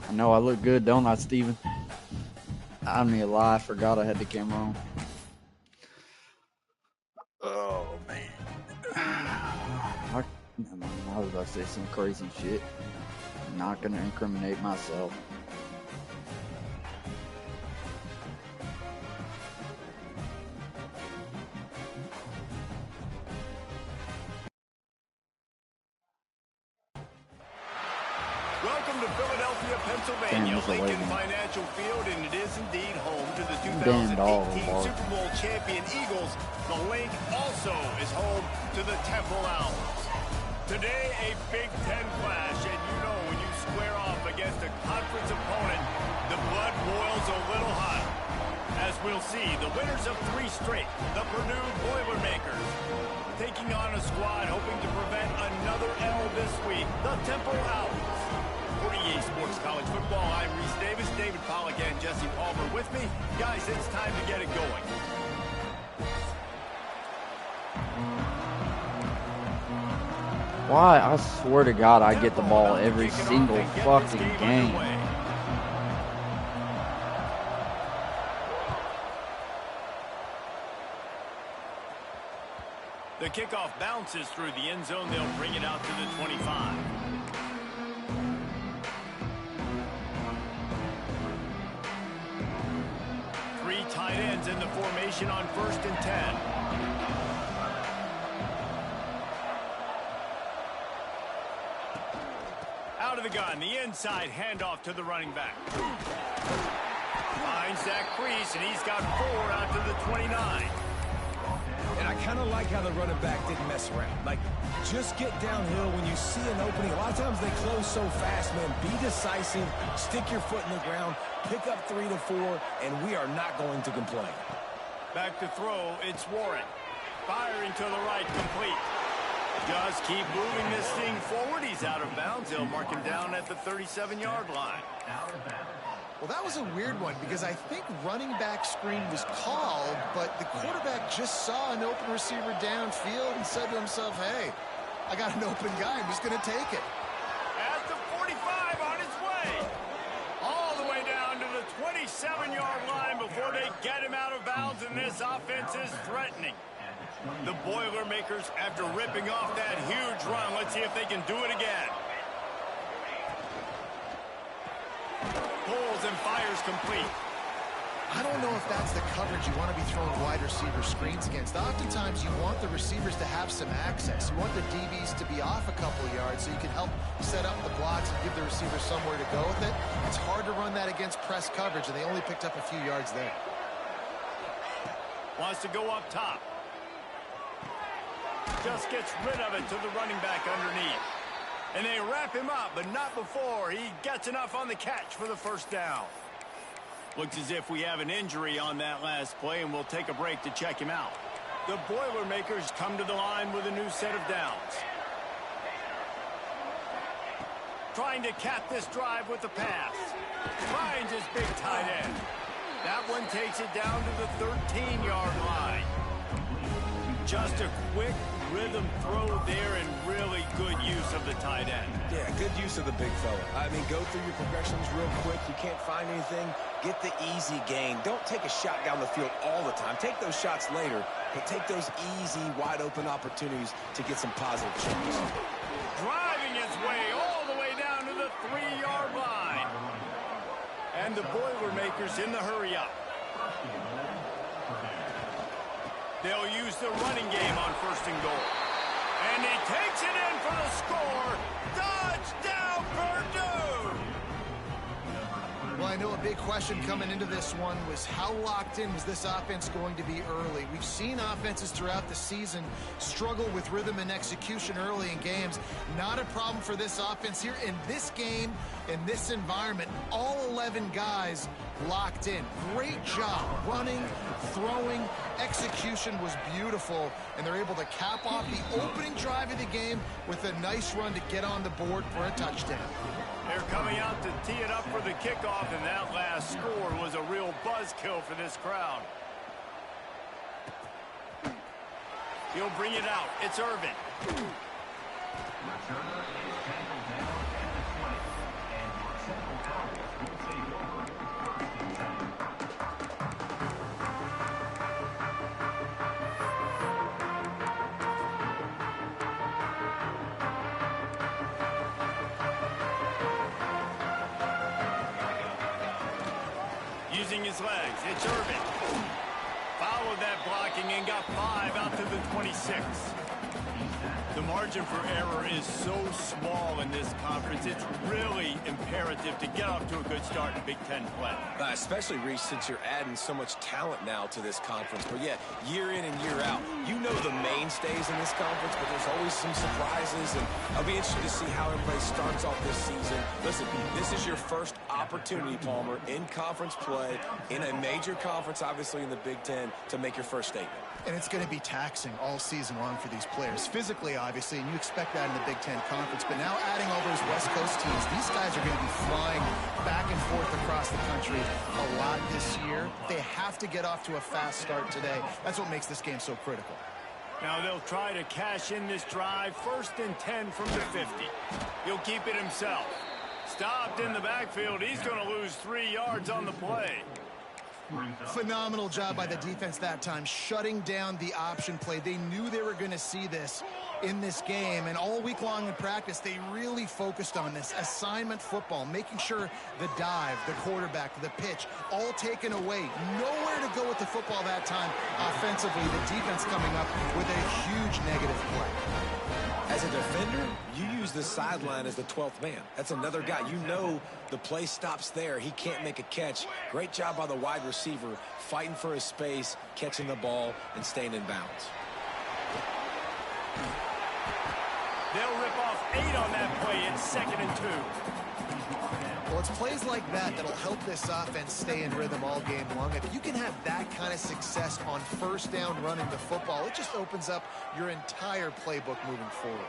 I know I look good, don't I, Steven? I mean, a lie. I forgot I had the camera on. Oh, man. I was about to say some crazy shit. I'm not going to incriminate myself. Welcome to Philadelphia, Pennsylvania, Lincoln Financial Field, and it is indeed home to the 2018 Super Bowl champion Eagles. The Link also is home to the Temple Owls. Today, a Big Ten clash, and you know when you square off against a conference opponent, the blood boils a little hot. As we'll see, the winners of 3 straight, the Purdue Boilermakers, taking on a squad hoping to prevent another L this week, the Temple Owls. For EA Sports College Football, I'm Reese Davis, David Pollack, and Jesse Palmer with me. Guys, it's time to get it going. Why? I swear to God, I get the ball every single fucking game. The kickoff bounces through the end zone. They'll bring it out to the 25. Three tight ends in the formation on 1st and 10. Out of the gun, the inside handoff to the running back. Finds that crease, and he's got 4 out to the 29. And I kind of like how the running back didn't mess around. Like, just get downhill when you see an opening. A lot of times they close so fast, man. Be decisive, stick your foot in the ground, pick up 3 to 4, and we are not going to complain. Back to throw, it's Warren. Firing to the right, complete. Just keep moving this thing forward. He's out of bounds. They'll mark him down at the 37-yard line. Well, that was a weird one because I think running back screen was called, but the quarterback just saw an open receiver downfield and said to himself, hey, I got an open guy. I'm just going to take it. At the 45 on his way. All the way down to the 27-yard line before they get him out of bounds, and this offense is threatening. The Boilermakers, after ripping off that huge run, let's see if they can do it again. Pulls and fires complete. I don't know if that's the coverage you want to be throwing wide receiver screens against. Oftentimes you want the receivers to have some access. You want the DBs to be off a couple of yards so you can help set up the blocks and give the receiver somewhere to go with it. It's hard to run that against press coverage, and they only picked up a few yards there. Wants to go up top. Just gets rid of it to the running back underneath. And they wrap him up, but not before he gets enough on the catch for the first down. Looks as if we have an injury on that last play, and we'll take a break to check him out. The Boilermakers come to the line with a new set of downs. Trying to cap this drive with the pass. Finds his big tight end. That one takes it down to the 13-yard line. Just a quick rhythm throw there and really good use of the tight end. Yeah, good use of the big fella. I mean, go through your progressions real quick. You can't find anything. Get the easy gain. Don't take a shot down the field all the time. Take those shots later, but take those easy, wide-open opportunities to get some positive changes. Driving his way all the way down to the 3-yard line. And the Boilermakers in the hurry-up. They'll use the running game on 1st and goal. And he takes it in for the score. Touchdown, Purdue! Well, I know a big question coming into this one was how locked in was this offense going to be early? We've seen offenses throughout the season struggle with rhythm and execution early in games. Not a problem for this offense here. In this game, in this environment, all 11 guys locked in. Great job running, throwing, execution was beautiful, and they're able to cap off the opening drive of the game with a nice run to get on the board for a touchdown. They're coming out to tee it up for the kickoff, and that last score was a real buzzkill for this crowd. He'll bring it out. It's Irvin. his legs. It's Irvin. Followed that blocking and got 5 out to the 26. The margin for error is so small in this conference. It's really imperative to get off to a good start in Big Ten play. Especially, Reese, since you're adding so much talent now to this conference. But, yeah, year in and year out, you know the mainstays in this conference, but there's always some surprises. And I'll be interested to see how everybody starts off this season. Listen, this is your first opportunity, Palmer, in conference play, in a major conference, obviously in the Big Ten, to make your first statement. And it's going to be taxing all season long for these players. Physically, obviously, and you expect that in the Big Ten Conference. But now adding all those West Coast teams, these guys are going to be flying back and forth across the country a lot this year. They have to get off to a fast start today. That's what makes this game so critical. Now they'll try to cash in this drive. 1st and 10 from the 50. He'll keep it himself. Stopped in the backfield. He's going to lose 3 yards on the play. Phenomenal job by the defense that time, shutting down the option play. They knew they were going to see this in this game, and all week long in practice, they really focused on this assignment football, making sure the dive, the quarterback, the pitch, all taken away. Nowhere to go with the football that time offensively. The defense coming up with a huge negative play. As a defender, you use the sideline as the 12th man. That's another guy. You know the play stops there. He can't make a catch. Great job by the wide receiver, fighting for his space, catching the ball, and staying in bounds. They'll rip off 8 on that play. It's 2nd and 2. Well, it's plays like that that'll help this offense stay in rhythm all game long. If you can have that kind of success on 1st down running the football, it just opens up your entire playbook moving forward.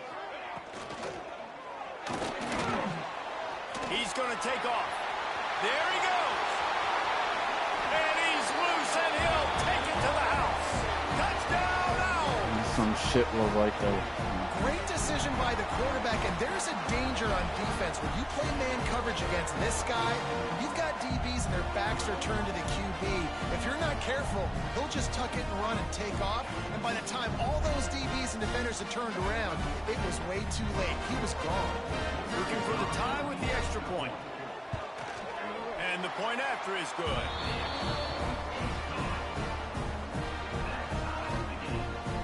He's going to take off. There he goes. And he's loose, and he'll take it to the house. Touchdown, Owls. Some shit look like that. Great decision by the quarterback, and there's a danger on defense. When you play man coverage against this guy, you've got DBs and their backs are turned to the QB. If you're not careful, he'll just tuck it and run and take off. And by the time all those DBs and defenders had turned around, it was way too late. He was gone. Looking for the time with the extra point. And the point after is good.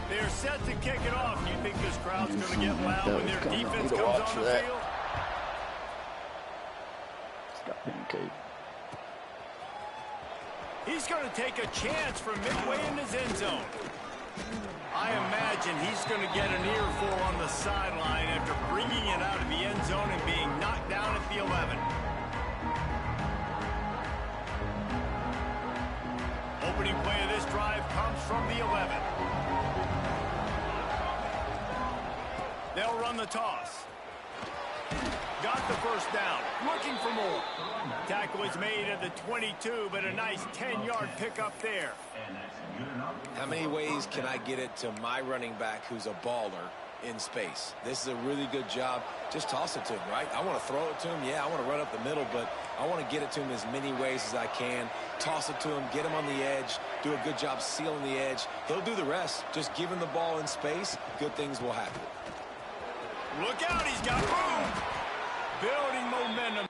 They're set to kick it off. You think this crowd's going to get loud when their defense comes on the field? It's got pancake. He's going to take a chance from midway in his end zone. I imagine he's going to get an earful on the sideline after bringing it out of the end zone and being knocked down at the 11. Opening play of this drive comes from the 11. They'll run the toss. Got the 1st down. Looking for more. Tackle is made at the 22, but a nice 10-yard pickup there. How many ways can I get it to my running back who's a baller in space? This is a really good job. Just toss it to him, right? I want to throw it to him. Yeah, I want to run up the middle, but I want to get it to him as many ways as I can. Toss it to him, get him on the edge, do a good job sealing the edge. He'll do the rest. Just give him the ball in space. Good things will happen. Look out, he's got room. Building momentum.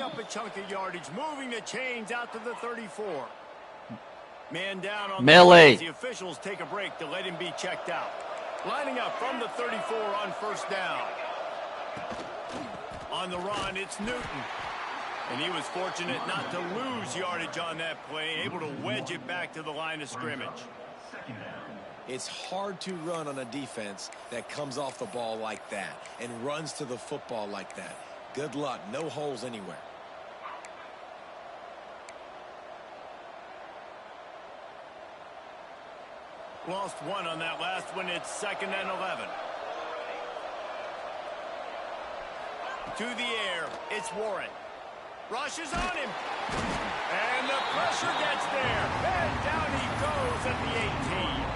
Up a chunk of yardage, moving the chains out to the 34. Man down on melee. The officials take a break to let him be checked out. Lining up from the 34 on 1st down. On the run, it's Newton. And he was fortunate not to lose yardage on that play, able to wedge it back to the line of scrimmage. It's hard to run on a defense that comes off the ball like that and runs to the football like that. Good luck. No holes anywhere. Lost one on that last one. It's 2nd and 11. To the air, it's Warren. Rushes on him. And the pressure gets there. And down he goes at the 18.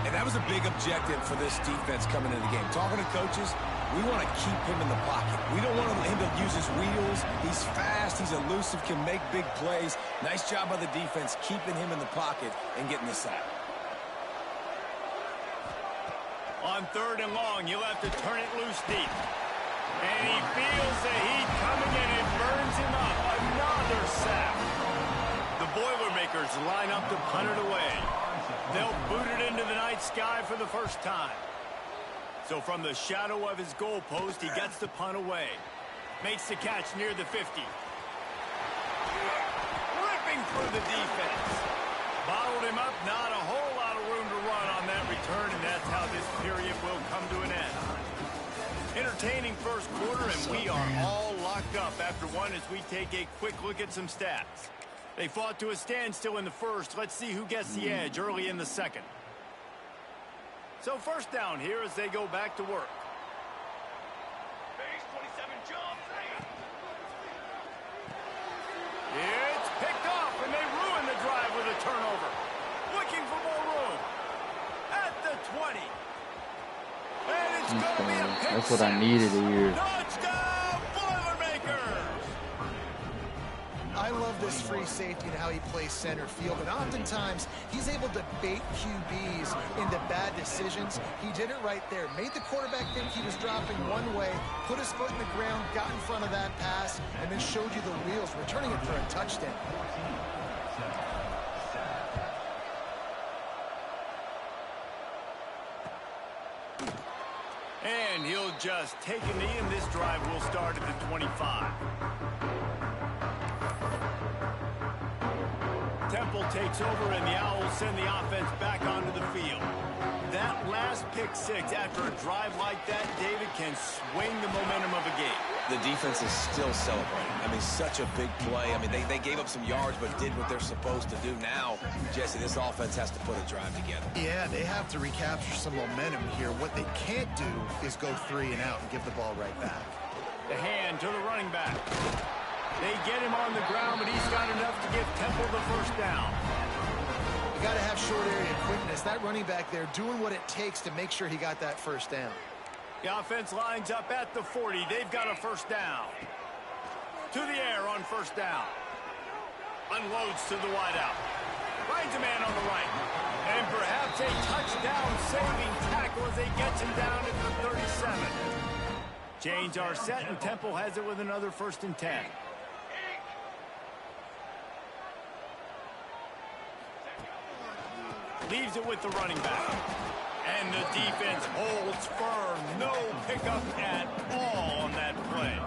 And that was a big objective for this defense coming into the game. Talking to coaches, we want to keep him in the pocket. We don't want him to use his wheels. He's fast. He's elusive, can make big plays. Nice job by the defense keeping him in the pocket and getting the sack. On 3rd and long, you'll have to turn it loose deep. And he feels the heat coming and it burns him up. Another sack. The Boilermakers line up to punt it away. They'll boot it into the night sky for the first time. So from the shadow of his goalpost, he gets the punt away. Makes the catch near the 50. Ripping through the defense. Bottled him up, not a whole lot of room to run on that return, and that's how this period will come to an end. Entertaining first quarter, and we are all locked up after one as we take a quick look at some stats. They fought to a standstill in the first. Let's see who gets the edge early in the second. So first down here as they go back to work. It's picked off, and they ruin the drive with a turnover. Looking for more room. At the 20. And it's going to be a pick. That's what I needed to hear. Touchdown, Boilermakers! I love this free safety and how he plays center field, and oftentimes he's able to bait QBs into bad decisions. He did it right there. Made the quarterback think he was dropping one way, put his foot in the ground, got in front of that pass, and then showed you the wheels, returning it for a touchdown. And he'll just take a knee, and this drive will start at the 25. Temple takes over, and the Owls send the offense back onto the field. That last pick six after a drive like that, David, can swing the momentum of a game. The defense is still celebrating. I mean, such a big play. I mean, they gave up some yards but did what they're supposed to do. Now, Jesse, this offense has to put a drive together. Yeah, they have to recapture some momentum here. What they can't do is go 3 and out and give the ball right back. The hand to the running back. They get him on the ground, but he's got enough to give Temple the first down. You got to have short area quickness. That running back there doing what it takes to make sure he got that first down. The offense lines up at the 40. They've got a first down. To the air on first down. Unloads to the wideout. Finds a man on the right. And perhaps a touchdown-saving tackle as they get him down at the 37. Chains are set, and Temple has it with another 1st and 10. Leaves it with the running back. And the defense holds firm. No pickup at all on that play.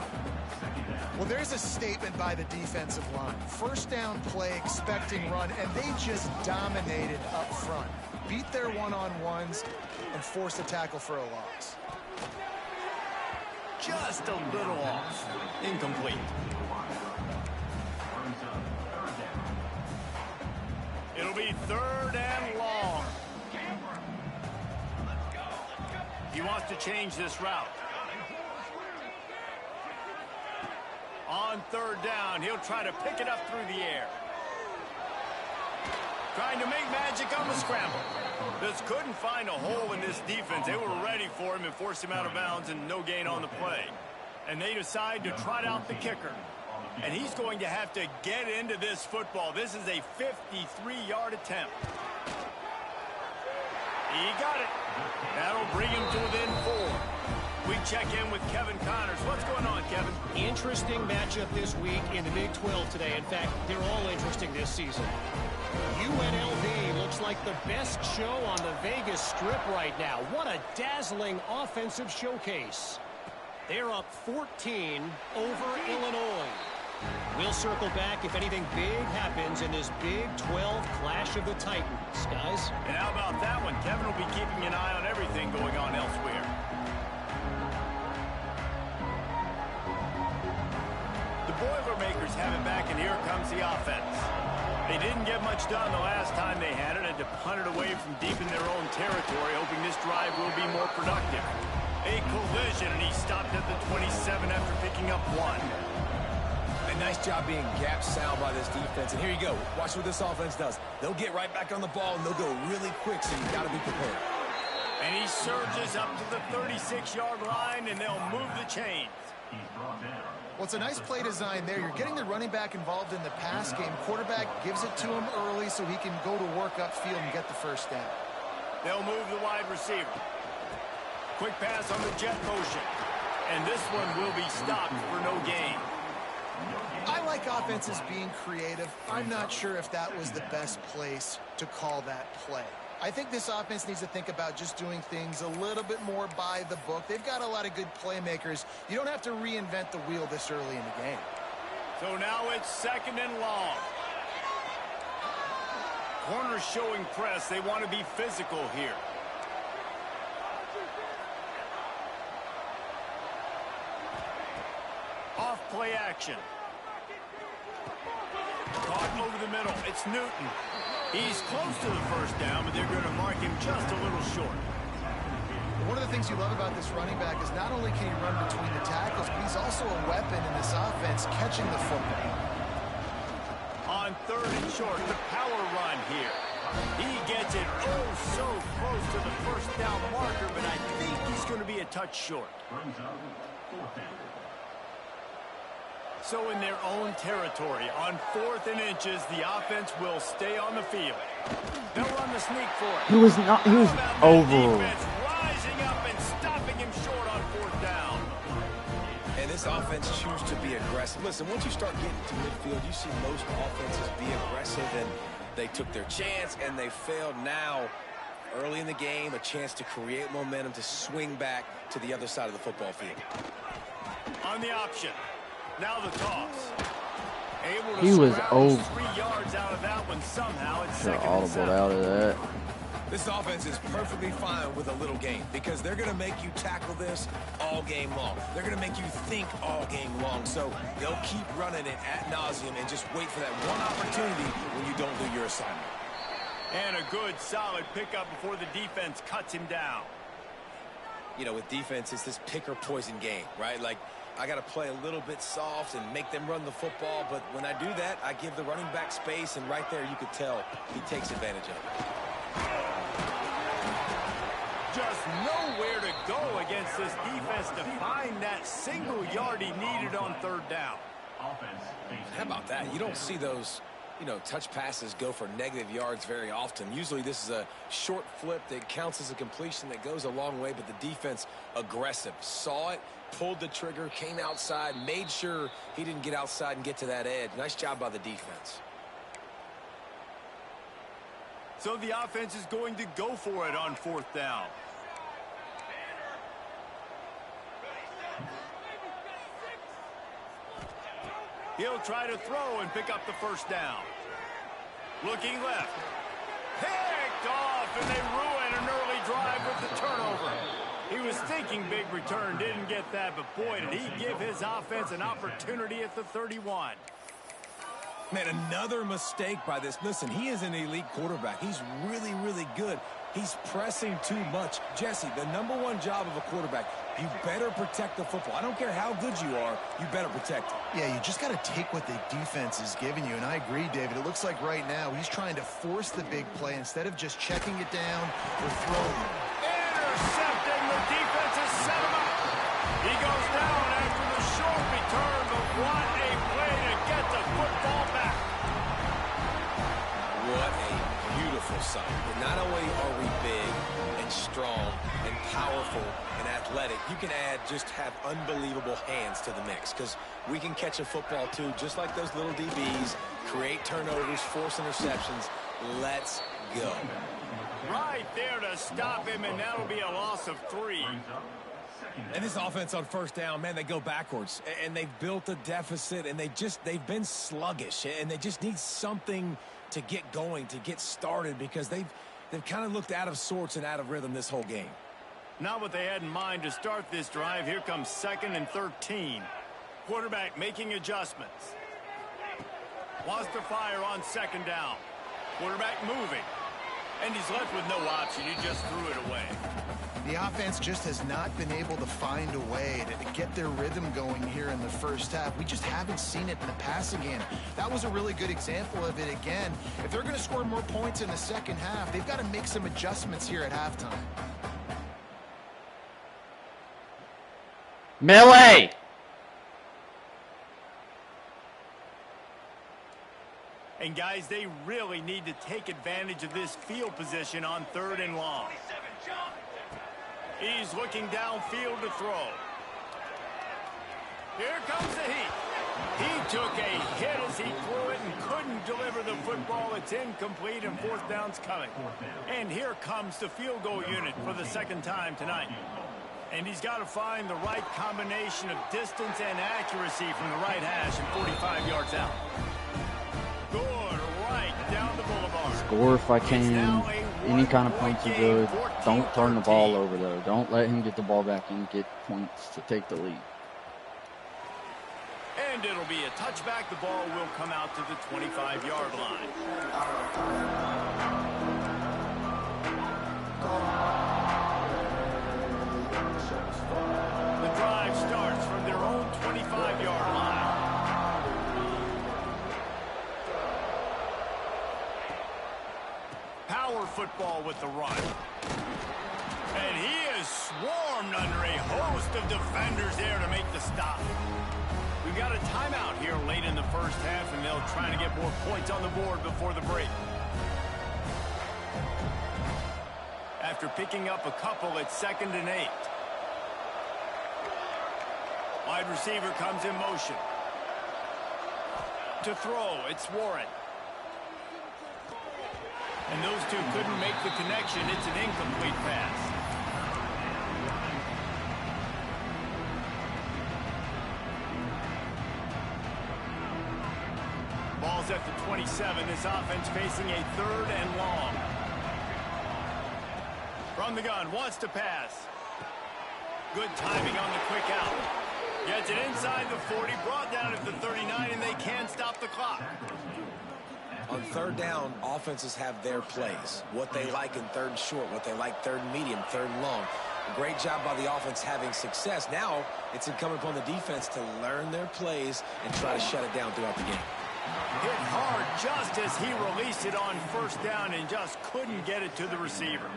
Well, there's a statement by the defensive line. First down play, expecting run, and they just dominated up front. Beat their one-on-ones and forced a tackle for a loss. Just a little off. Incomplete. It'll be 3rd and long. He wants to change this route. On 3rd down, he'll try to pick it up through the air. Trying to make magic on the scramble. Just couldn't find a hole in this defense. They were ready for him and forced him out of bounds, and no gain on the play. And they decide to trot out the kicker. And he's going to have to get into this football. This is a 53-yard attempt. He got it. That'll bring him to within 4. We check in with Kevin Connors. What's going on, Kevin? Interesting matchup this week in the Big 12 today. In fact, they're all interesting this season. UNLV looks like the best show on the Vegas Strip right now. What a dazzling offensive showcase. They're up 14 over Illinois. We'll circle back if anything big happens in this Big 12 Clash of the Titans, guys. And how about that one? Kevin will be keeping an eye on everything going on elsewhere. The Boilermakers have it back, and here comes the offense. They didn't get much done the last time they had it. Had to punt it away from deep in their own territory, hoping this drive will be more productive. A collision, and he stopped at the 27 after picking up 1. A nice job being gap sound by this defense. And here you go. Watch what this offense does. They'll get right back on the ball, and they'll go really quick, so you've got to be prepared. And he surges up to the 36-yard line, and they'll move the chains. Well, it's a nice play design there. You're getting the running back involved in the pass game. Quarterback gives it to him early so he can go to work upfield and get the first down. They'll move the wide receiver. Quick pass on the jet motion. And this one will be stopped for no gain. I like offenses being creative. I'm not sure if that was the best place to call that play. I think this offense needs to think about just doing things a little bit more by the book. They've got a lot of good playmakers. You don't have to reinvent the wheel this early in the game. So now it's 2nd and long. Corners showing press. They want to be physical here. Off play action. Caught over the middle. It's Newton. He's close to the first down, but they're going to mark him just a little short. One of the things you love about this running back is not only can he run between the tackles, but he's also a weapon in this offense catching the football. On 3rd and short, the power run here. He gets it so close to the first down marker, but I think he's going to be a touch short. So in their own territory, on 4th and inches, the offense will stay on the field. They'll run the sneak for it. He was over. Defense rising up and stopping him short on 4th down. And this offense chooses to be aggressive. Listen, once you start getting to midfield, you see most offenses be aggressive, and they took their chance, and they failed. Now, early in the game, a chance to create momentum to swing back to the other side of the football field. On the option. Now the toss. Able to He was over. 3 yards out of that one somehow. It's Should 2nd have and 7. audibled out of that. This offense is perfectly fine with a little game because they're going to make you tackle this all game long. They're going to make you think all game long. So they'll keep running it ad nauseum and just wait for that one opportunity when you don't do your assignment. And a good, solid pickup before the defense cuts him down. You know, with defense, it's this pick or poison game, right? Like, I got to play a little bit soft and make them run the football, but when I do that, I give the running back space, and right there you could tell he takes advantage of it. Just nowhere to go against this defense to find that single yard he needed on 3rd down. How about that? You don't see those, touch passes go for negative yards very often. Usually this is a short flip that counts as a completion that goes a long way, but the defense aggressive. Saw it, pulled the trigger, came outside, made sure he didn't get outside and get to that edge. Nice job by the defense. So the offense is going to go for it on 4th down. He'll try to throw and pick up the first down. Looking left. Picked off, and they ruin an early drive with the turnover. He was thinking big return, didn't get that, but boy, did he give his offense an opportunity at the 31. Man, another mistake by this. Listen, he is an elite quarterback. He's really, really good. He's pressing too much. Jesse, the #1 job of a quarterback, you better protect the football. I don't care how good you are, you better protect it. Yeah, you just got to take what the defense is giving you, and I agree, David. It looks like right now he's trying to force the big play instead of just checking it down or throwing it. Intercepting, the defense has set him up. He goes down after the short return, but what a play to get the football back. What a beautiful sight. Not only are we big and strong and powerful and athletic, you can just have unbelievable hands to the mix because we can catch a football too, just like those little DBs, create turnovers, force interceptions. Let's go. Right there to stop him, and that'll be a loss of 3. And this offense on 1st down, man, they go backwards, and they've built a deficit, and they've been sluggish, and they just need something to get going, to get started, because they've kind of looked out of sorts and out of rhythm this whole game. Not what they had in mind to start this drive. Here comes 2nd and 13. Quarterback making adjustments. Wants to fire on second down. Quarterback moving. And he's left with no option. He just threw it away. The offense just has not been able to find a way to get their rhythm going here in the first half. We just haven't seen it in the passing game. That was a really good example of it again. If they're going to score more points in the second half, they've got to make some adjustments here at halftime. Melee! And guys, they really need to take advantage of this field position on 3rd and long. He's looking downfield to throw. Here comes the heat. He took a hit as he threw it and couldn't deliver the football. It's incomplete and 4th down's coming. And here comes the field goal unit for the 2nd time tonight. And he's got to find the right combination of distance and accuracy from the right hash and 45 yards out. Good, right down the boulevard. Score if I can. Any kind of points are good. Don't turn the ball over, though. Don't let him get the ball back and get points to take the lead. And it'll be a touchback. The ball will come out to the 25-yard line. The drive starts from their own 25-yard line. Power football with the run. And he is swarmed under a host of defenders there to make the stop. We've got a timeout here late in the first half, and they'll try to get more points on the board before the break. After picking up a couple, it's 2nd and 8. Wide receiver comes in motion. To throw, it's Warren. And those two couldn't make the connection. It's an incomplete pass. Ball's at the 27. This offense facing a 3rd and long. From the gun, wants to pass. Good timing on the quick out. Gets it inside the 40, brought down at the 39, and they can't stop the clock. On 3rd down, offenses have their plays. What they like in 3rd and short, what they like 3rd and medium, 3rd and long. A great job by the offense having success. Now it's incumbent upon the defense to learn their plays and try to shut it down throughout the game. Hit hard just as he released it on 1st down and just couldn't get it to the receiver.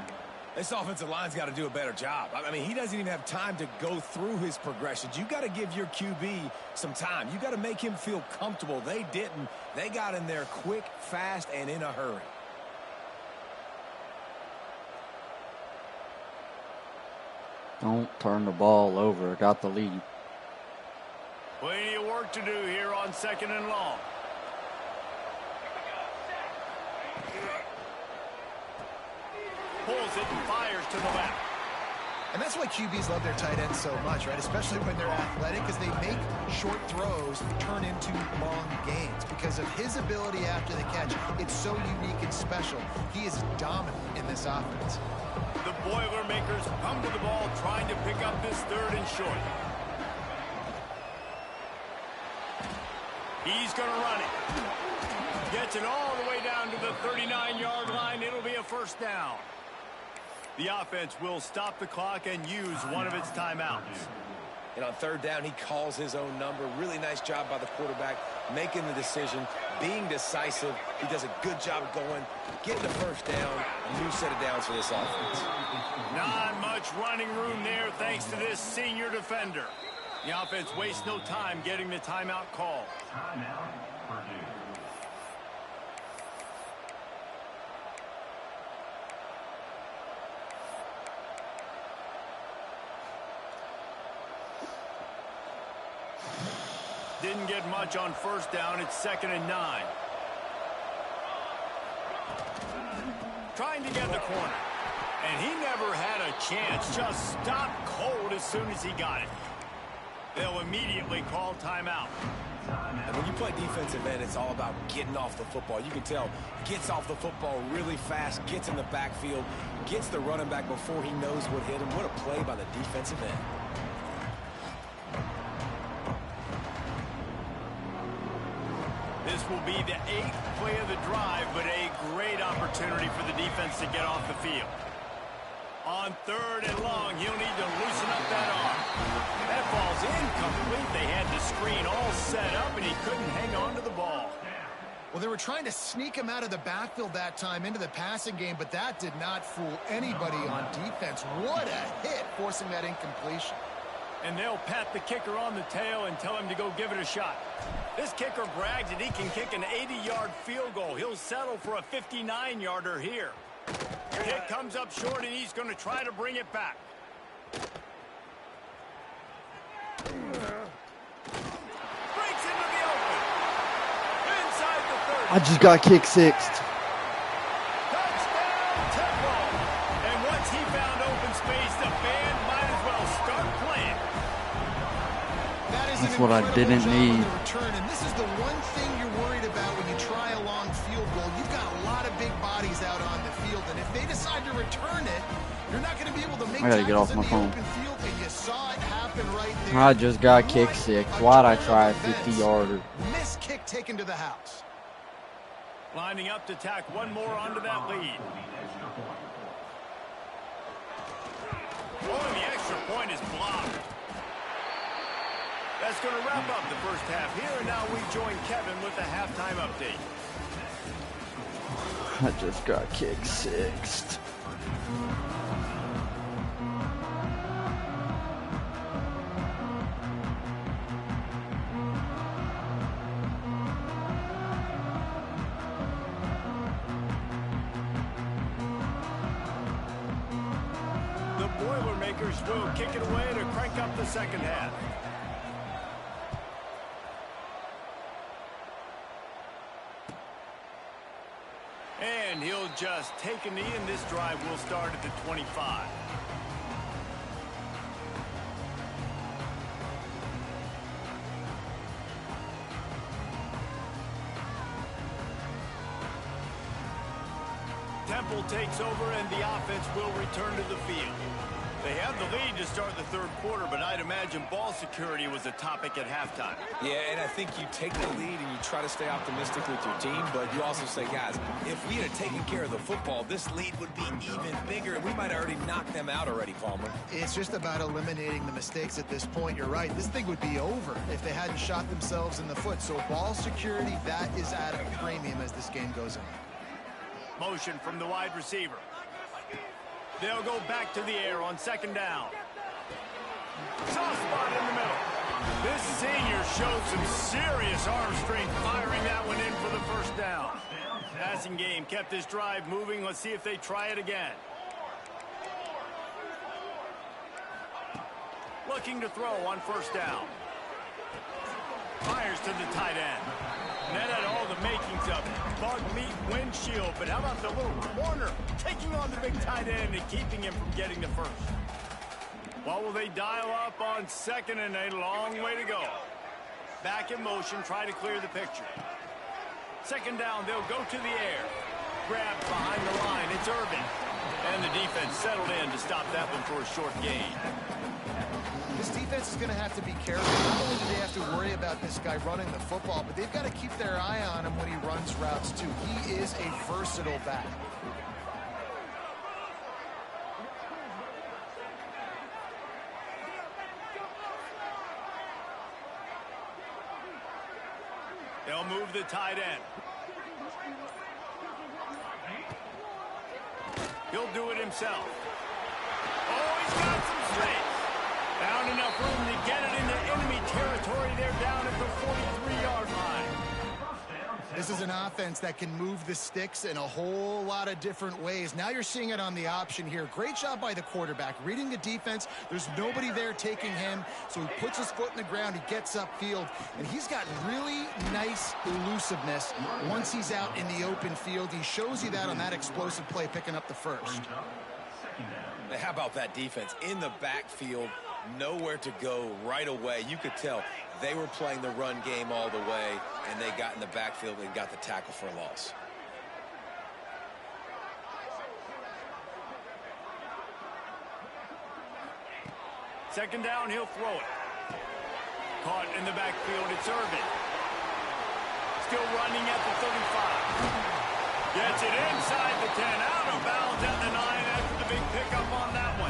This offensive line's got to do a better job. I mean, he doesn't even have time to go through his progressions. You got to give your QB some time. You got to make him feel comfortable. They didn't. They got in there quick, fast, and in a hurry. Don't turn the ball over. Got the lead. Plenty of work to do here on 2nd and long. Pulls it and fires to the left. And that's why QBs love their tight ends so much, right? Especially when they're athletic, because they make short throws turn into long gains. Because of his ability after the catch, it's so unique and special. He is dominant in this offense. The Boilermakers come to the ball trying to pick up this 3rd and short. He's going to run it. Gets it all the way down to the 39-yard line. It'll be a 1st down. The offense will stop the clock and use one of its timeouts. And on 3rd down, he calls his own number. Really nice job by the quarterback, making the decision, being decisive. He does a good job going, getting the 1st down, a new set of downs for this offense. Not much running room there thanks to this senior defender. The offense wastes no time getting the timeout call. Timeout, Purdue. Didn't get much on 1st down. It's 2nd and 9. Trying to get the corner. And he never had a chance. Just stopped cold as soon as he got it. They'll immediately call timeout. And when you play defensive end, it's all about getting off the football. You can tell, gets off the football really fast, gets in the backfield, gets the running back before he knows what hit him. What a play by the defensive end. This will be the 8th play of the drive, but a great opportunity for the defense to get off the field. On 3rd and long, he'll need to loosen up that arm. That ball's incomplete. They had the screen all set up, and he couldn't hang on to the ball. Well, they were trying to sneak him out of the backfield that time into the passing game, but that did not fool anybody on defense. What a hit, forcing that incompletion. And they'll pat the kicker on the tail and tell him to go give it a shot. This kicker brags that he can kick an 80-yard field goal. He'll settle for a 59-yarder here. Kick comes up short, and he's going to try to bring it back. Breaks into the open. Inside the 30. I just got kicked sixth. Touchdown, Temple. And once he found open space, the band might as well start playing. That's what I didn't need. Return, and this is the one thing you're worried about when you try a long field goal. You've got a lot of big bodies out on the field, and if they decide to return it, you're not going to be able to make I gotta get off my phone. Field, and you saw it happen right there. I just got kicked sixth. Why'd I try a 50-yarder? Missed kick taken to the house. Lining up to tack one more onto that lead. Oh, and the extra point is blocked. That's going to wrap up the first half here, and now we join Kevin with the halftime update. I just got kicked sixth. The Boilermakers will kick it away to crank up the second half. And he'll just take a knee, and this drive will start at the 25. Temple takes over, and the offense will return to the field. They have the lead to start the third quarter, but I'd imagine ball security was a topic at halftime. Yeah, and I think you take the lead and you try to stay optimistic with your team, but you also say, guys, if we had taken care of the football, this lead would be even bigger, and we might have already knocked them out already, Palmer. It's just about eliminating the mistakes at this point. You're right. This thing would be over if they hadn't shot themselves in the foot. So ball security, that is at a premium as this game goes on. Motion from the wide receiver. They'll go back to the air on second down. Soft spot in the middle. This senior showed some serious arm strength firing that one in for the first down. Passing game kept this drive moving. Let's see if they try it again. Looking to throw on first down. Fires to the tight end. And that had all the makings of it. Bug meat windshield, but how about the little corner taking on the big tight end and keeping him from getting the first? What will they dial up on second, and a long way to go? Back in motion, try to clear the picture. Second down, they'll go to the air. Grabbed behind the line, it's Irvin. And the defense settled in to stop that one for a short gain. This defense is going to have to be careful. Not only do they have to worry about this guy running the football, but they've got to keep their eye on him when he runs routes, too. He is a versatile back. They'll move the tight end. He'll do it himself. Oh, he's got some strength. Found enough room to get it into enemy territory. They're down at the 43-yard line. This is an offense that can move the sticks in a whole lot of different ways. Now you're seeing it on the option here. Great job by the quarterback. Reading the defense. There's nobody there taking him, so he puts his foot in the ground. He gets upfield, and he's got really nice elusiveness once he's out in the open field. He shows you that on that explosive play, picking up the first. How about that defense in the backfield? Nowhere to go right away. You could tell they were playing the run game all the way, and they got in the backfield and got the tackle for a loss. Second down, he'll throw it. Caught in the backfield, it's Irvin. still running at the 35. Gets it inside the 10, out of bounds at the 9 after the big pickup on that one.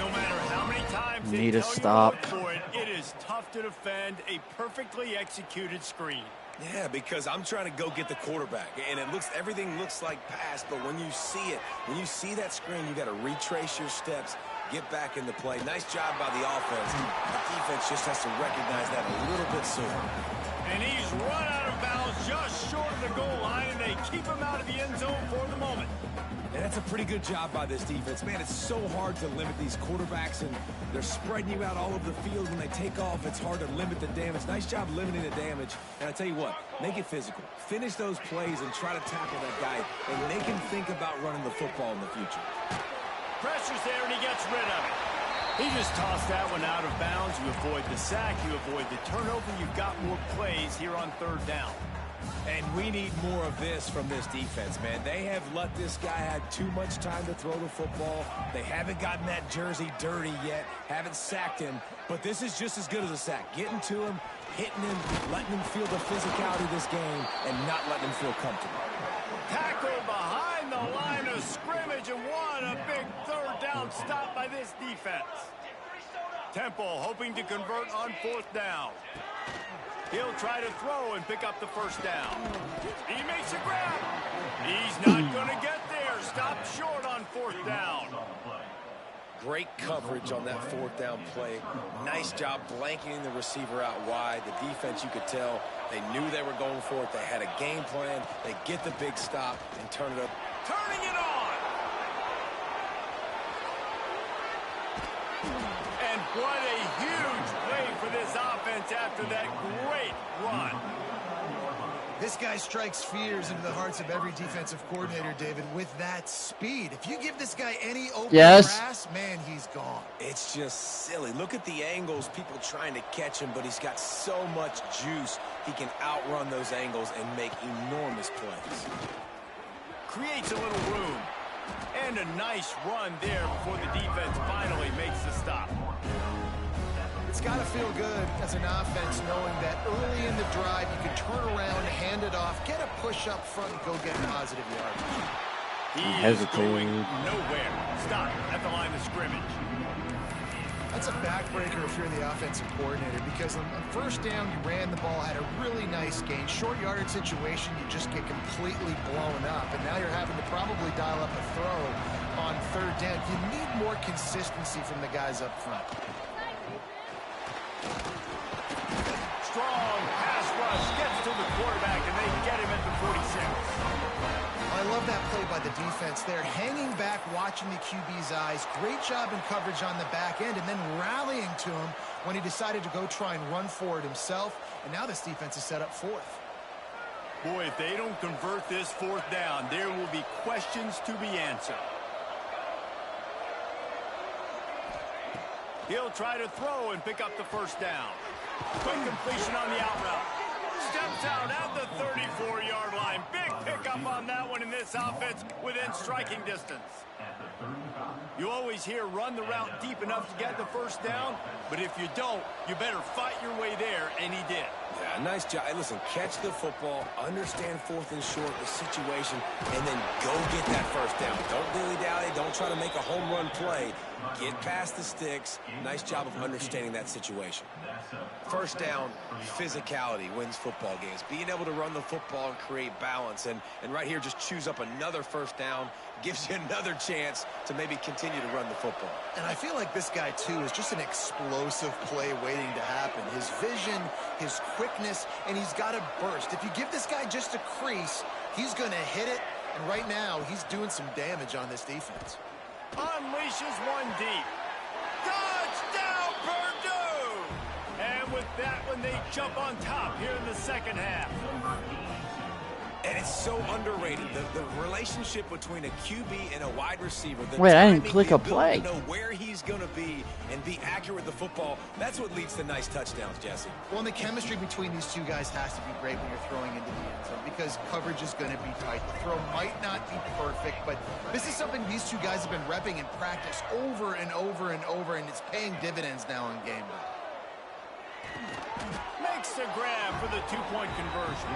No matter how many times they tell you to look for it, it is tough to defend a perfectly executed screen. Yeah, because I'm trying to go get the quarterback, and everything looks like pass, but when you see it, when you see that screen, you got to retrace your steps, get back into play. Nice job by the offense. The defense just has to recognize that a little bit sooner. And he's run out of bounds just short of the goal line, and they keep him out of the end zone for the moment. And that's a pretty good job by this defense. Man, it's so hard to limit these quarterbacks, and they're spreading you out all over the field. When they take off, it's hard to limit the damage. Nice job limiting the damage. And I tell you what, make it physical. Finish those plays and try to tackle that guy and make him think about running the football in the future. Pressure's there, and he gets rid of it. He just tossed that one out of bounds. You avoid the sack, you avoid the turnover. You've got more plays here on 3rd down. And we need more of this from this defense, man. They have let this guy have too much time to throw the football. They haven't gotten that jersey dirty yet, haven't sacked him. But this is just as good as a sack. Getting to him, hitting him, letting him feel the physicality of this game, and not letting him feel comfortable. Tackle behind the line of scrimmage, and what a big 3rd down stop by this defense. Temple hoping to convert on 4th down. He'll try to throw and pick up the 1st down. He makes a grab. He's not going to get there. Stopped short on 4th down. Great coverage on that 4th down play. Nice job blanketing the receiver out wide. The defense, you could tell, they knew they were going for it. They had a game plan. They get the big stop and turn it up. Turning it on. And what a huge play for this offense after that great run. This guy strikes fears into the hearts of every defensive coordinator, David, with that speed. If you give this guy any open grass, man, he's gone. It's just silly. Look at the angles, people trying to catch him, but he's got so much juice. He can outrun those angles and make enormous plays. Creates a little room. And a nice run there before the defense finally makes the stop. It's got to feel good as an offense knowing that early in the drive you can turn around, hand it off, get a push up front, and go get positive yards. He is going nowhere. Stop at the line of scrimmage. That's a backbreaker if you're the offensive coordinator, because on 1st down you ran the ball, had a really nice gain. Short yardage situation, you just get completely blown up, and now you're having to probably dial up a throw on 3rd down. You need more consistency from the guys up front. Strong pass rush gets to the quarterback, and they get him at the 46. I love that play by the defense there, hanging back, watching the QB's eyes. Great job in coverage on the back end, and then rallying to him when he decided to go try and run for it himself. And now this defense is set up 4th. Boy, if they don't convert this 4th down, there will be questions to be answered. He'll try to throw and pick up the 1st down. Quick completion on the out route. Steps out at the 34-yard line. Big pickup on that one in this offense within striking distance. You always hear run the route deep enough to get the 1st down, but if you don't, you better fight your way there, and he did. Yeah, nice job. Hey, listen, catch the football, understand 4th and short, the situation, and then go get that 1st down. Don't dilly-dally. Don't try to make a home run play. Get past the sticks. Nice job of understanding that situation. 1st down, physicality wins football games. Being able to run the football and create balance. And right here, just choose up another 1st down. Gives you another chance to maybe continue to run the football. And I feel like this guy, too, is just an explosive play waiting to happen. His vision, his quickness, and he's got a burst. If you give this guy just a crease, he's going to hit it. And right now, he's doing some damage on this defense. Unleashes one deep. Touchdown, Purdue! And with that one, they jump on top here in the 2nd half. And it's so underrated. The relationship between a QB and a wide receiver. Wait, I didn't click a play. To know where he's going to be and be accurate with the football. That's what leads to nice touchdowns, Jesse. Well, and the chemistry between these two guys has to be great when you're throwing into the end zone, because coverage is going to be tight. The throw might not be perfect, but this is something these two guys have been repping in practice over and over and over, and it's paying dividends now in game day. makes the grab for the two-point conversion.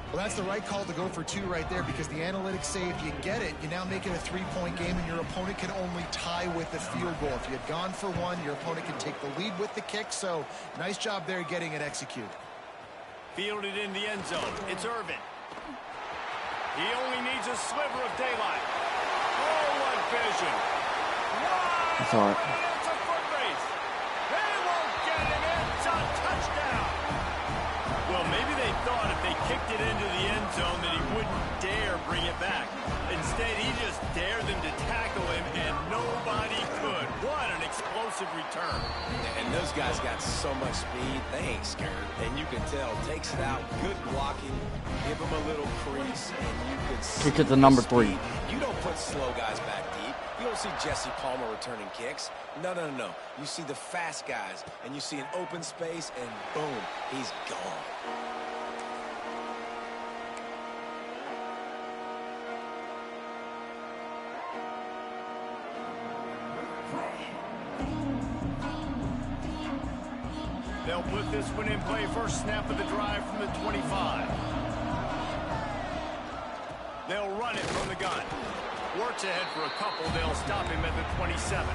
Well, that's the right call to go for 2 right there, because the analytics say if you get it, you now make it a 3-point game, and your opponent can only tie with the field goal. If you had gone for 1, your opponent can take the lead with the kick. So nice job there getting it executed. Fielded in the end zone. It's Irvin. He only needs a sliver of daylight. Oh, what vision. Wow! That's all right. It's a foot race. They won't get him. It's a touchdown. Well, maybe they thought if they kicked it into the end zone that he wouldn't dare bring it back. Instead, he just dared them to tackle him, and nobody could. What an explosive return. And those guys got so much speed, they ain't scared. And you can tell, takes it out, good blocking, give them a little crease, and you could see Kick it to number 3. You don't put slow guys back deep. You don't see Jesse Palmer returning kicks. No. You see the fast guys, and you see an open space, and boom, he's gone. They'll put this one in play first snap of the drive from the 25. They'll run it from the gun. Works ahead for a couple. They'll stop him at the 27.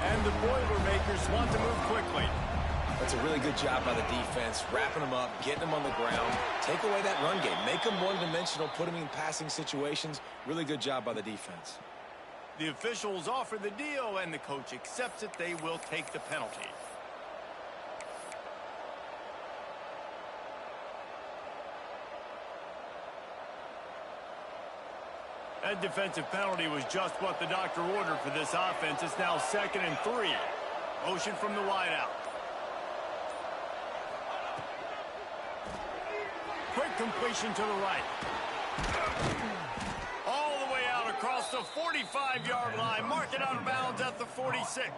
And the Boilermakers want to move quickly. That's a really good job by the defense, wrapping them up, getting them on the ground. Take away that run game. Make them one-dimensional, put them in passing situations. Really good job by the defense. The officials offer the deal, and the coach accepts it. They will take the penalty. That defensive penalty was just what the doctor ordered for this offense. It's now 2nd and 3. Motion from the wideout. Quick completion to the right. All the way out across the 45-yard line. Mark it out of bounds at the 46.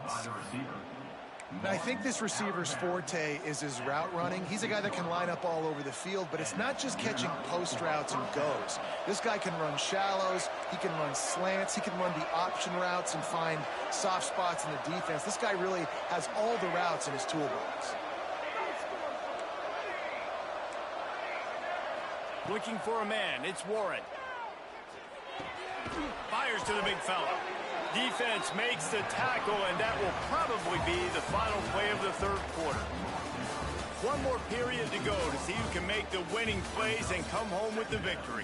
And I think this receiver's forte is his route running. He's a guy that can line up all over the field, but it's not just catching post routes and goes. This guy can run shallows, he can run slants, he can run the option routes and find soft spots in the defense. This guy really has all the routes in his toolbox. Looking for a man, it's Warren. Fires to the big fella. Defense makes the tackle, and that will probably be the final play of the 3rd quarter. One more period to go to see who can make the winning plays and come home with the victory.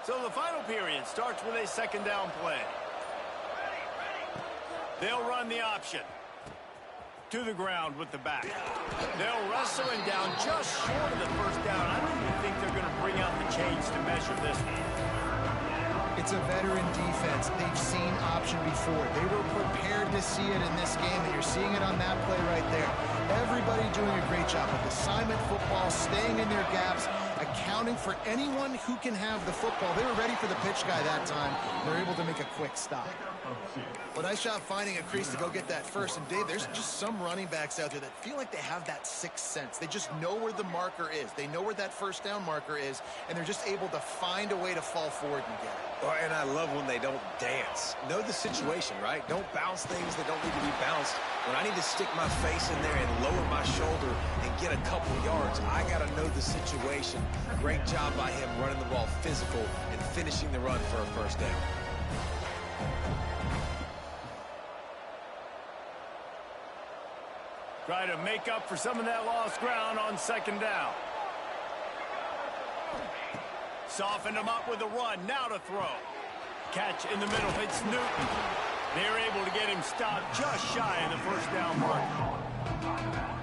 So the final period starts with a 2nd down play. They'll run the option. To the ground with the back. They'll wrestle him down just short of the 1st down. I don't even think they're going to bring out the chains to measure this one. It's a veteran defense. They've seen option before. They were prepared to see it in this game, and you're seeing it on that play right there. Everybody doing a great job with assignment football, staying in their gaps, accounting for anyone who can have the football. They were ready for the pitch guy that time. They're able to make a quick stop. Well, nice job finding a crease to go get that first. And, Dave, there's just some running backs out there that feel like they have that 6th sense. They just know where the marker is. They know where that 1st down marker is, and they're just able to find a way to fall forward and get it. Oh, and I love when they don't dance. Know the situation, right? Don't bounce things that don't need to be bounced. When I need to stick my face in there and lower my shoulder and get a couple yards, I got to know the situation. Great job by him running the ball physical and finishing the run for a 1st down. Try to make up for some of that lost ground on 2nd down. Soften him up with a run. Now to throw. Catch in the middle. It's Newton. They're able to get him stopped just shy of the 1st down mark.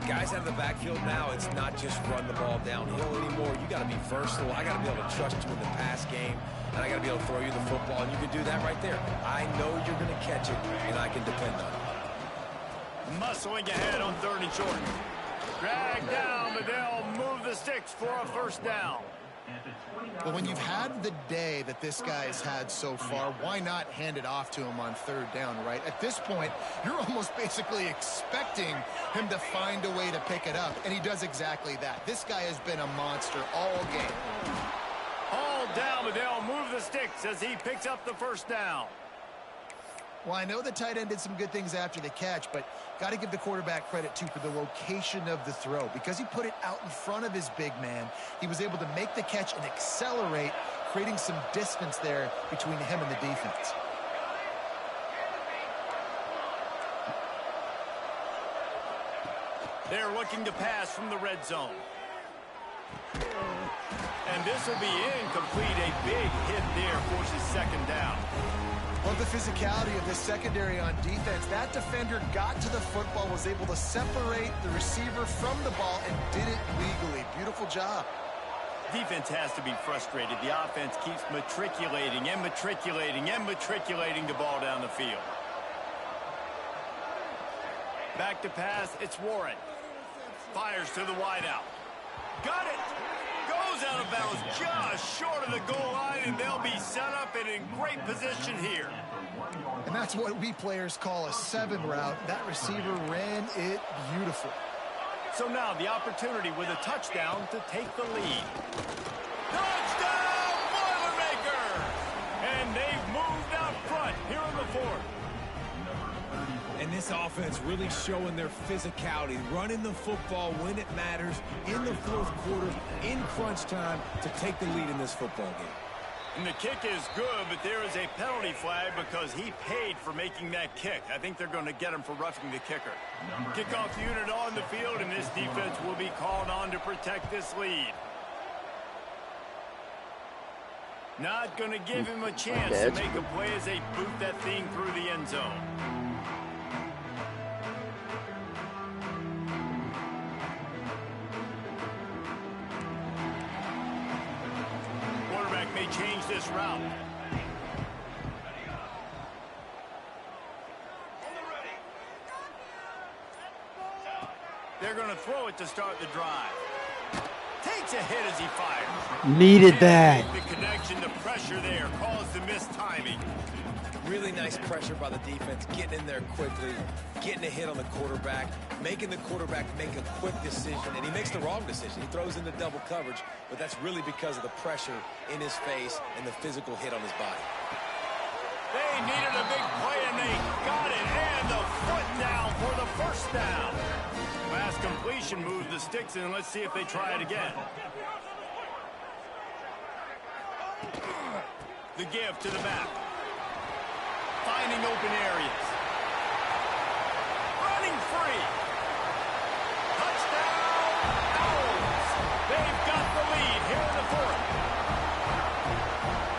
Guys out of the backfield now, it's not just run the ball downhill anymore. You got to be versatile. I got to be able to trust you in the pass game, and I got to be able to throw you the football, and you can do that right there. I know you're going to catch it, and I can depend on it. Muscling ahead on 3rd and short. Drag down, but they'll move the sticks for a 1st down. Well, when you've had the day that this guy's had so far, why not hand it off to him on third down, right? At this point, you're almost basically expecting him to find a way to pick it up, and he does exactly that. This guy has been a monster all game. All down, but they'll move the sticks as he picks up the first down. Well, I know the tight end did some good things after the catch, but got to give the quarterback credit, too, for the location of the throw. Because he put it out in front of his big man, he was able to make the catch and accelerate, creating some distance there between him and the defense. They're looking to pass from the red zone. And this will be incomplete. A big hit there forces second down. Love the physicality of this secondary on defense. That defender got to the football, was able to separate the receiver from the ball, and did it legally. Beautiful job. Defense has to be frustrated. The offense keeps matriculating and matriculating and matriculating the ball down the field. Back to pass, it's Warren. Fires to the wideout. Got it! Goes out of bounds just short of the goal line, and they'll be set up and in great position here. And that's what we players call a 7 route. That receiver ran it beautiful. So now the opportunity with a touchdown to take the lead. Touchdown, Boilermaker! And they've moved out front here in the fourth. And this offense really showing their physicality, running the football when it matters, in the fourth quarter, in crunch time, to take the lead in this football game. And the kick is good, but there is a penalty flag because he paid for making that kick. I think they're going to get him for roughing the kicker. Kickoff unit on the field, and this defense will be called on to protect this lead. Not going to give him a chance to make a play as they boot that thing through the end zone. May change this route. They're going to throw it to start the drive. Takes a hit as he fires. Needed that. The connection, the pressure there caused the missed timing. Really nice pressure by the defense, getting in there quickly, getting a hit on the quarterback, making the quarterback make a quick decision, and he makes the wrong decision. He throws into double coverage, but that's really because of the pressure in his face and the physical hit on his body. They needed a big play, and they got it, and the foot down for the first down. Pass completion moves the sticks, and let's see if they try it again. The give to the back. Finding open areas. Running free. Touchdown, Owls. They've got the lead here in the fourth.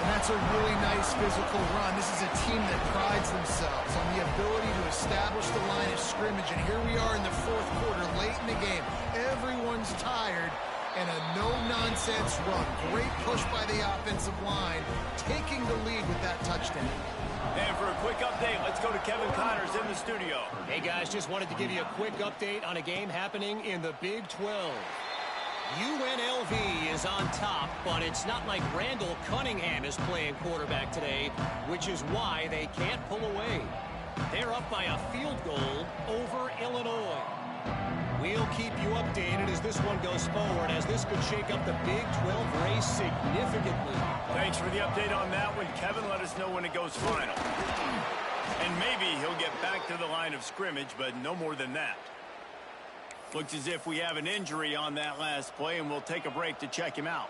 And that's a really nice physical run. This is a team that prides themselves on the ability to establish the line of scrimmage. And here we are in the fourth quarter, late in the game. Everyone's tired. And a no-nonsense run. Great push by the offensive line, taking the lead with that touchdown. And for a quick update, let's go to Kevin Connors in the studio. Hey, guys, just wanted to give you a quick update on a game happening in the Big 12. UNLV is on top, but it's not like Randall Cunningham is playing quarterback today, which is why they can't pull away. They're up by a field goal over Illinois. We'll keep you updated as this one goes forward, as this could shake up the Big 12 race significantly. Thanks for the update on that one, Kevin. Let us know when it goes final. And maybe he'll get back to the line of scrimmage, but no more than that. Looks as if we have an injury on that last play, and we'll take a break to check him out.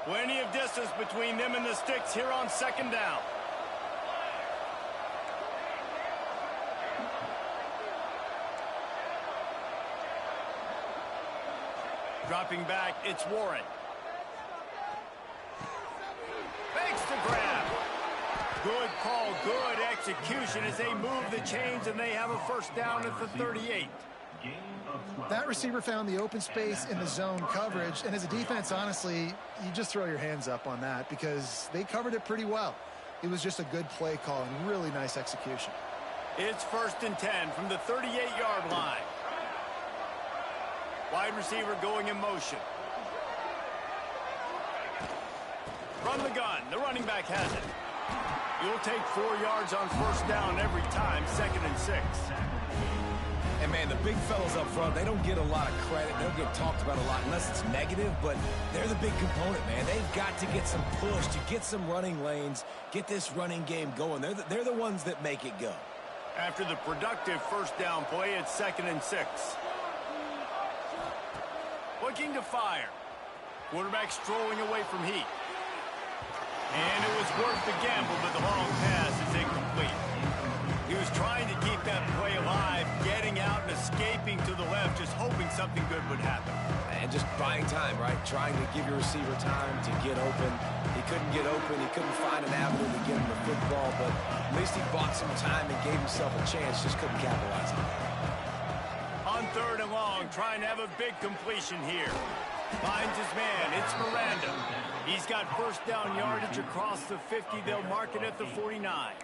Plenty of distance between them and the sticks here on second down. Dropping back, it's Warren. Fakes to grab. Good call, good execution as they move the chains, and they have a first down at the 38. Game of 12. That receiver found the open space in the zone coverage, and as a defense, honestly, you just throw your hands up on that because they covered it pretty well. It was just a good play call and really nice execution. It's 1st and 10 from the 38-yard line. Wide receiver going in motion. From the gun, the running back has it. You'll take 4 yards on 1st down every time, 2nd and 6. And, man, the big fellas up front, they don't get a lot of credit. They don't get talked about a lot unless it's negative, but they're the big component, man. They've got to get some push to get some running lanes, get this running game going. They're the ones that make it go. After the productive 1st down play, it's 2nd and 6. Looking to fire. Quarterback strolling away from heat. And it was worth the gamble, but the long pass is incomplete. He was trying to keep that play alive, getting out and escaping to the left, just hoping something good would happen. And just buying time, right? Trying to give your receiver time to get open. He couldn't get open. He couldn't find an avenue to get him the football, but at least he bought some time and gave himself a chance, just couldn't capitalize on it. On 3rd and long, trying to have a big completion here. Finds his man. It's Miranda. He's got 1st down yardage across the 50. They'll mark it at the 49.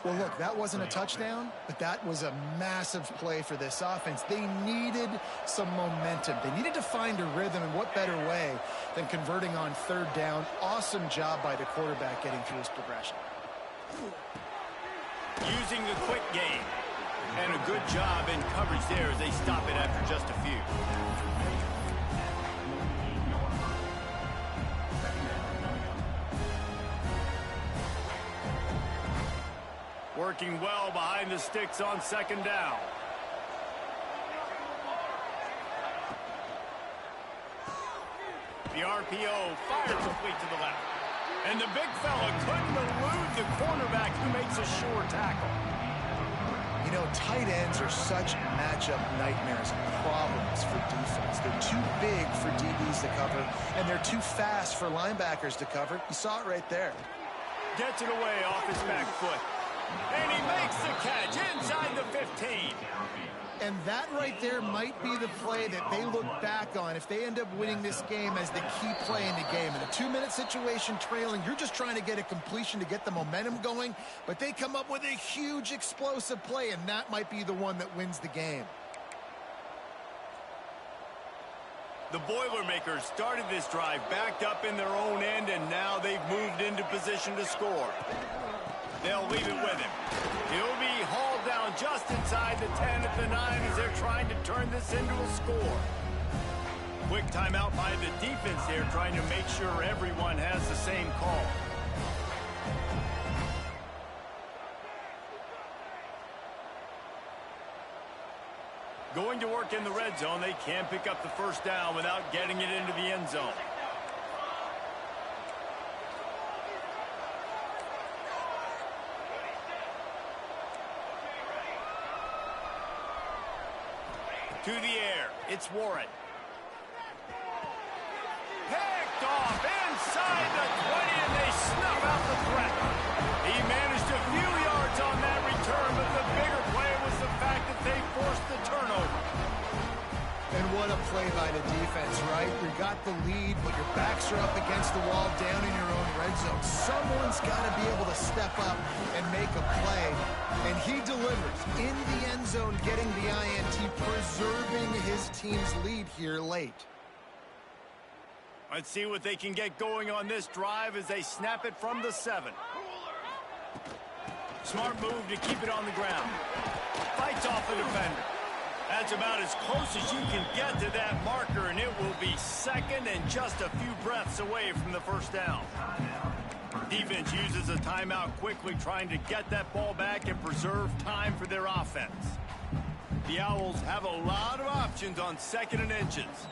Well, look, that wasn't a touchdown, but that was a massive play for this offense. They needed some momentum. They needed to find a rhythm, and what better way than converting on 3rd down. Awesome job by the quarterback getting through his progression. Using the quick game. And a good job in coverage there as they stop it after just a few. Working well behind the sticks on 2nd down. The RPO fired complete to the left. And the big fella couldn't elude the cornerback who makes a sure tackle. You know, tight ends are such matchup nightmares and problems for defense. They're too big for DBs to cover, and they're too fast for linebackers to cover. You saw it right there. Gets it away off his back foot. And he makes the catch inside the 15. And that right there might be the play that they look back on if they end up winning this game as the key play in the game. In a 2-minute situation trailing, you're just trying to get a completion to get the momentum going, but they come up with a huge explosive play, and that might be the one that wins the game. The Boilermakers started this drive backed up in their own end, and now they've moved into position to score. They'll leave it with him. He'll be hauled down just inside the 10 at the 9 as they're trying to turn this into a score. Quick timeout by the defense there, trying to make sure everyone has the same call. Going to work in the red zone, they can pick up the 1st down without getting it into the end zone. To the air, it's Warren. Picked off inside the 20, and they snuff out the threat. He managed a few yards on that return, but the bigger play was the fact that they forced the turnover. And what a play by the defense, right? You got the lead, but your backs are up against the wall down in your own red zone. Someone's got to be able to step up and make a play. And he delivers in the end zone, getting the INT, preserving his team's lead here late. Let's see what they can get going on this drive as they snap it from the 7. Smart move to keep it on the ground. Fights off the defender. That's about as close as you can get to that marker, and it will be 2nd and just a few breaths away from the 1st down. Defense uses a timeout quickly, trying to get that ball back and preserve time for their offense. The Owls have a lot of options on 2nd and inches.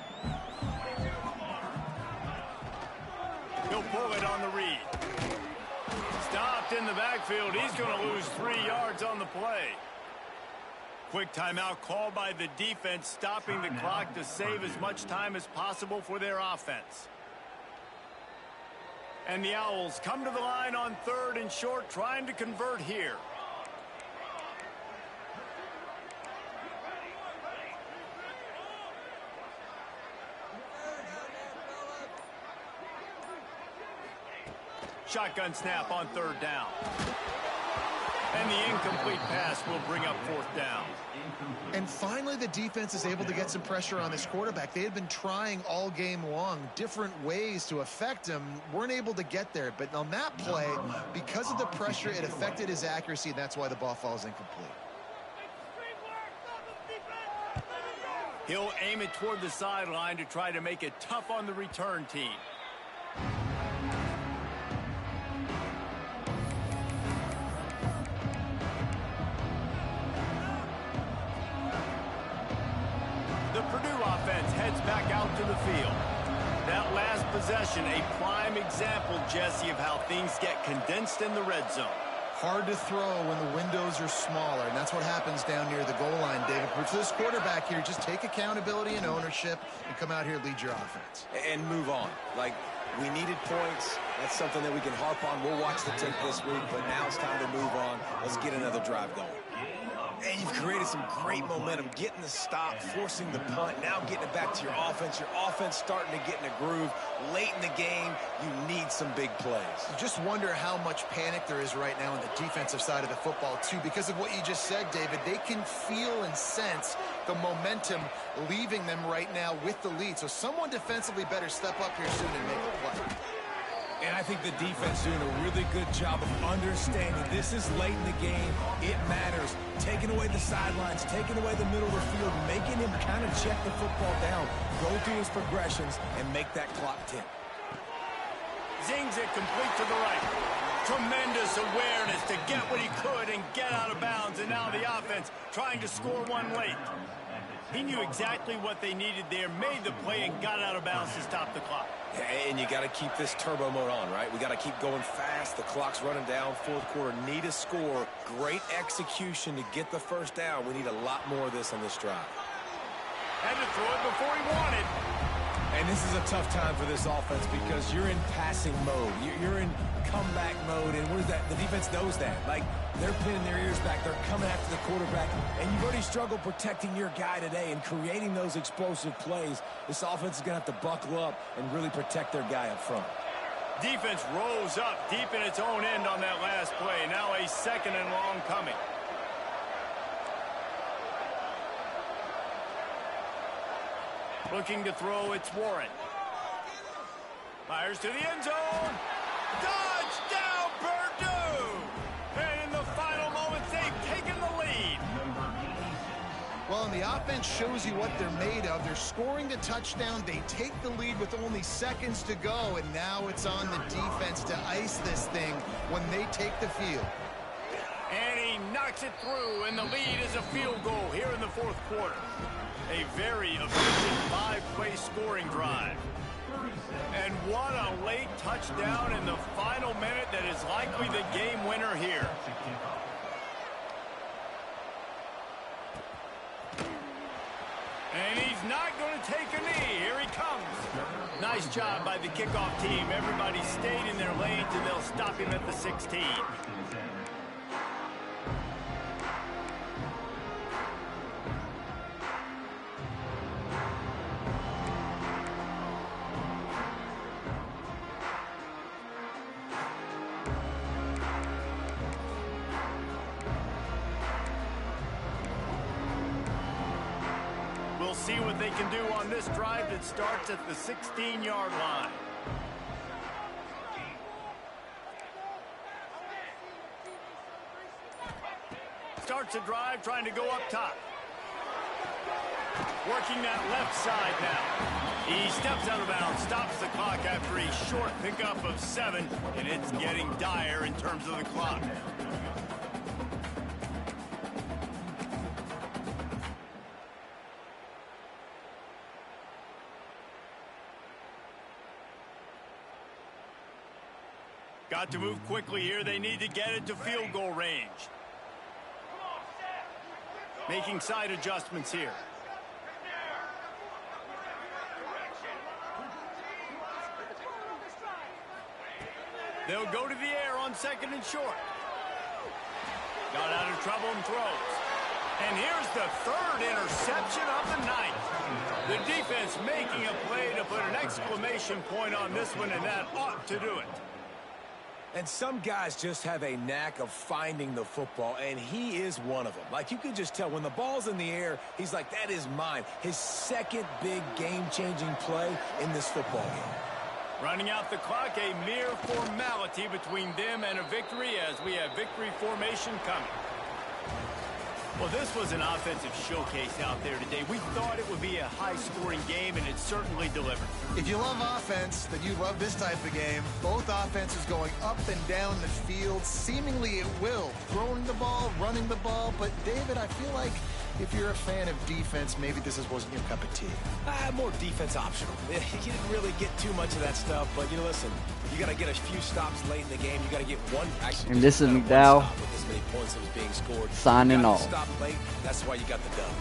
He'll pull it on the read. Stopped in the backfield. He's going to lose 3 yards on the play. Quick timeout called by the defense, stopping the clock to save as much time as possible for their offense. And the Owls come to the line on 3rd and short, trying to convert here. Shotgun snap on 3rd down. And the incomplete pass will bring up 4th down. And finally, the defense is able to get some pressure on this quarterback. They had been trying all game long different ways to affect him. Weren't able to get there. But on that play, because of the pressure, it affected his accuracy, and that's why the ball falls incomplete. He'll aim it toward the sideline to try to make it tough on the return team. The Purdue offense heads back out to the field. That last possession, a prime example, Jesse, of how things get condensed in the red zone. Hard to throw when the windows are smaller, and that's what happens down near the goal line, David. For this quarterback here, just take accountability and ownership and come out here and lead your offense. And move on. Like, we needed points. That's something that we can harp on. We'll watch the tape this week, but now it's time to move on. Let's get another drive going. And you've created some great momentum, getting the stop, forcing the punt, now getting it back to your offense. Your offense starting to get in a groove. Late in the game, you need some big plays. You just wonder how much panic there is right now on the defensive side of the football, too. Because of what you just said, David, they can feel and sense the momentum leaving them right now with the lead. So someone defensively better step up here soon and make a play. And I think the defense doing a really good job of understanding this is late in the game. It matters. Taking away the sidelines, taking away the middle of the field, making him kind of check the football down, go through his progressions, and make that clock tick. Zings it complete to the right. Tremendous awareness to get what he could and get out of bounds. And now the offense trying to score one late. He knew exactly what they needed there, made the play, and got out of bounds to stop the clock. And you got to keep this turbo mode on, right? We got to keep going fast. The clock's running down. 4th quarter, need a score. Great execution to get the 1st down. We need a lot more of this on this drive. Had to throw it before he wanted. And this is a tough time for this offense because you're in passing mode. You're in comeback mode, and what is that? The defense knows that. Like, they're pinning their ears back. They're coming after the quarterback, and you've already struggled protecting your guy today and creating those explosive plays. This offense is going to have to buckle up and really protect their guy up front. Defense rose up deep in its own end on that last play. Now a 2nd and long coming. Looking to throw, it's Warren. Fires to the end zone. Touchdown, Purdue! And in the final moments, they've taken the lead. Well, and the offense shows you what they're made of. They're scoring the touchdown. They take the lead with only seconds to go, and now it's on the defense to ice this thing when they take the field. And he knocks it through, and the lead is a field goal here in the 4th quarter. A very efficient 5-play scoring drive. And what a late touchdown in the final minute that is likely the game winner here. And he's not going to take a knee. Here he comes. Nice job by the kickoff team. Everybody stayed in their lanes, and they'll stop him at the 16. We'll see what they can do on this drive that starts at the 16-yard line. Starts a drive trying to go up top. Working that left side now. He steps out of bounds, stops the clock after a short pickup of 7, and it's getting dire in terms of the clock. Got to move quickly here. They need to get it to field goal range. Making side adjustments here. They'll go to the air on 2nd and short. Got out of trouble and throws. And here's the 3rd interception of the night. The defense making a play to put an exclamation point on this one, and that ought to do it. And some guys just have a knack of finding the football, and he is one of them. Like, you can just tell when the ball's in the air, he's like, that is mine. His second big game-changing play in this football game. Running out the clock, a mere formality between them and a victory as we have victory formation coming. Well, this was an offensive showcase out there today. We thought it would be a high-scoring game, and it certainly delivered. If you love offense, then you love this type of game. Both offenses going up and down the field, seemingly at will. Throwing the ball, running the ball. But, David, I feel like if you're a fan of defense, maybe this wasn't your cup of tea. More defense optional. You didn't really get too much of that stuff, but, you know, listen, you got to get a few stops late in the game. You got to get one. Actually, and this is McDowell with as many points that was being scored. signing off. Stop late. That's why you got the dub.